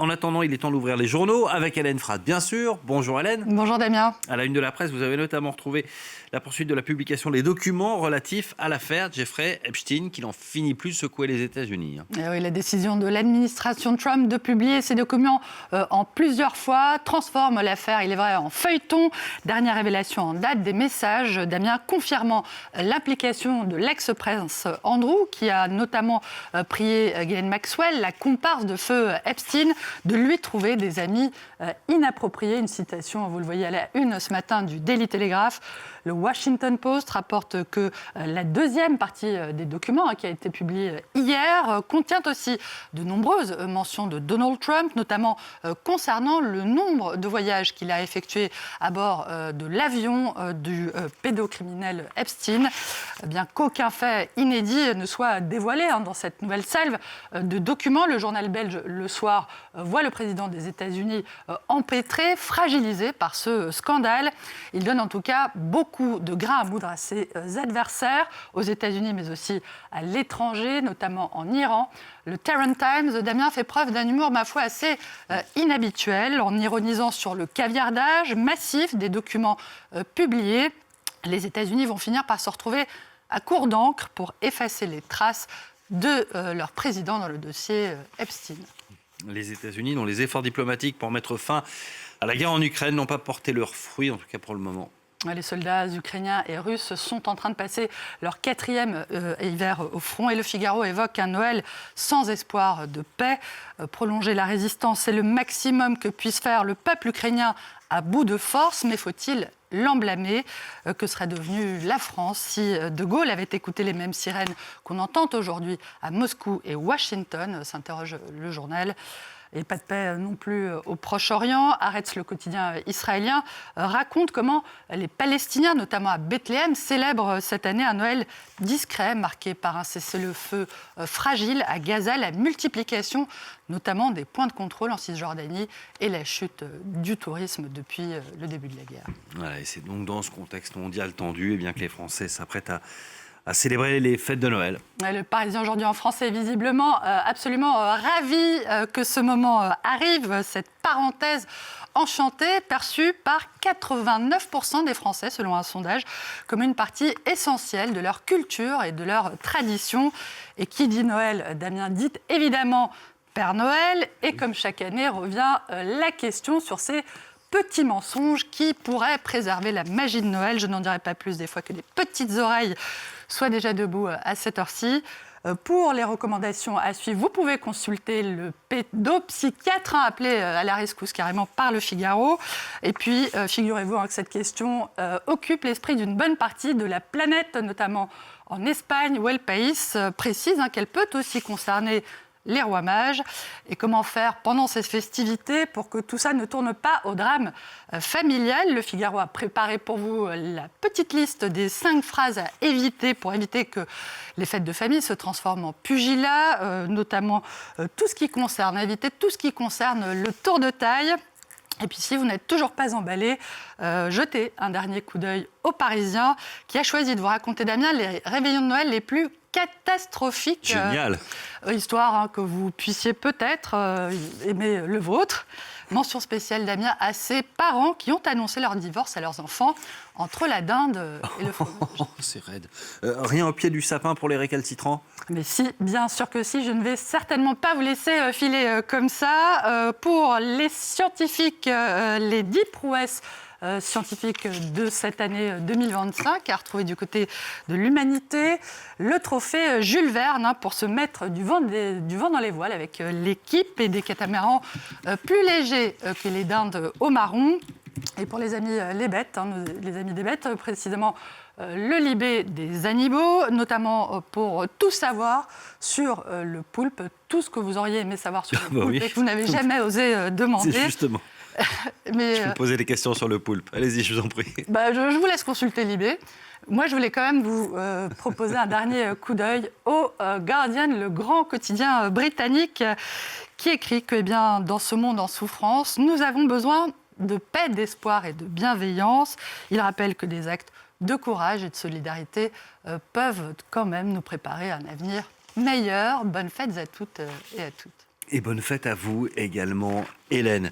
En attendant, il est temps d'ouvrir les journaux avec Hélène Frade, bien sûr. Bonjour Hélène. Bonjour Damien. À la une de la presse, vous avez notamment retrouvé la poursuite de la publication des documents relatifs à l'affaire Jeffrey Epstein, qui n'en finit plus de secouer les États-Unis. Et oui, la décision de l'administration Trump de publier ces documents en plusieurs fois transforme l'affaire, il est vrai, en feuilleton. Dernière révélation en date des messages, Damien, confirmant l'implication de l'ex-prince Andrew, qui a notamment prié Ghislaine Maxwell, la comparse de feu Epstein, de lui trouver des amis inappropriés. Une citation, vous le voyez à la une ce matin du Daily Telegraph. Le Washington Post rapporte que la deuxième partie des documents qui a été publiée hier contient aussi de nombreuses mentions de Donald Trump, notamment concernant le nombre de voyages qu'il a effectués à bord de l'avion du pédocriminel Epstein. Bien qu'aucun fait inédit ne soit dévoilé dans cette nouvelle salve de documents, le journal belge Le Soir voit le président des États-Unis empêtré, fragilisé par ce scandale. Il donne en tout cas beaucoup de grain à moudre à ses adversaires, aux États-Unis mais aussi à l'étranger, notamment en Iran. Le Tehran Times, Damien, fait preuve d'un humour, ma foi, assez inhabituel, en ironisant sur le caviardage massif des documents publiés. Les États-Unis vont finir par se retrouver à court d'encre pour effacer les traces de leur président dans le dossier Epstein. Les États-Unis, dont les efforts diplomatiques pour mettre fin à la guerre en Ukraine n'ont pas porté leurs fruits, en tout cas pour le moment. Les soldats ukrainiens et russes sont en train de passer leur 4e hiver au front et le Figaro évoque un Noël sans espoir de paix. Prolonger la résistance, c'est le maximum que puisse faire le peuple ukrainien à bout de force, mais faut-il l'emblâmer? Que serait devenue la France si De Gaulle avait écouté les mêmes sirènes qu'on entend aujourd'hui à Moscou et Washington, s'interroge le journal. Et pas de paix non plus au Proche-Orient. Haaretz, le quotidien israélien, raconte comment les Palestiniens, notamment à Bethléem, célèbrent cette année un Noël discret, marqué par un cessez-le-feu fragile à Gaza, la multiplication notamment des points de contrôle en Cisjordanie et la chute du tourisme depuis le début de la guerre. Voilà, et c'est donc dans ce contexte mondial tendu que les Français s'apprêtent à célébrer les fêtes de Noël. Le Parisien aujourd'hui en français est visiblement absolument ravi que ce moment arrive, cette parenthèse enchantée perçue par 89% des Français, selon un sondage, comme une partie essentielle de leur culture et de leur tradition. Et qui dit Noël, Damien, dit évidemment Père Noël. Et comme chaque année, revient la question sur ces petits mensonges qui pourraient préserver la magie de Noël. Je n'en dirai pas plus des fois que les petites oreilles soient déjà debout à cette heure-ci. Pour les recommandations à suivre, vous pouvez consulter le pédopsychiatre, appelé à la rescousse carrément par le Figaro. Et puis, figurez-vous que cette question occupe l'esprit d'une bonne partie de la planète, notamment en Espagne, où El País précise qu'elle peut aussi concerner les rois mages. Et comment faire pendant ces festivités pour que tout ça ne tourne pas au drame familial? Le Figaro a préparé pour vous la petite liste des 5 phrases à éviter pour éviter que les fêtes de famille se transforment en pugilat, notamment tout ce qui concerne, éviter tout ce qui concerne le tour de taille. Et puis si vous n'êtes toujours pas emballé, jetez un dernier coup d'œil au Parisien qui a choisi de vous raconter, Damien, les réveillons de Noël les plus catastrophique. Génial. Histoire que vous puissiez peut-être aimer le vôtre. Mention spéciale, Damien, à ces parents qui ont annoncé leur divorce à leurs enfants entre la dinde et le fromage. C'est raide. Rien au pied du sapin pour les récalcitrants? Mais si, bien sûr que si. Je ne vais certainement pas vous laisser filer comme ça. Pour les scientifiques, les 10 prouesses scientifique de cette année 2025, à retrouver du côté de l'humanité. Le trophée Jules Verne pour se mettre du vent dans les voiles avec l'équipe et des catamarans plus légers que les dindes au marron. Et pour les amis les bêtes, les amis des bêtes, précisément le Libé des animaux, notamment pour tout savoir sur le poulpe, tout ce que vous auriez aimé savoir sur le poulpe et que vous n'avez jamais osé demander. C'est justement. Mais, je vous posais des questions sur le poulpe. Allez-y, je vous en prie. Je vous laisse consulter Libé. Moi, je voulais quand même vous proposer un dernier coup d'œil au Guardian, le grand quotidien britannique, qui écrit que, dans ce monde en souffrance, nous avons besoin de paix, d'espoir et de bienveillance. Il rappelle que des actes de courage et de solidarité peuvent quand même nous préparer à un avenir meilleur. Bonnes fêtes à toutes et à toutes. Et bonne fête à vous également, Hélène.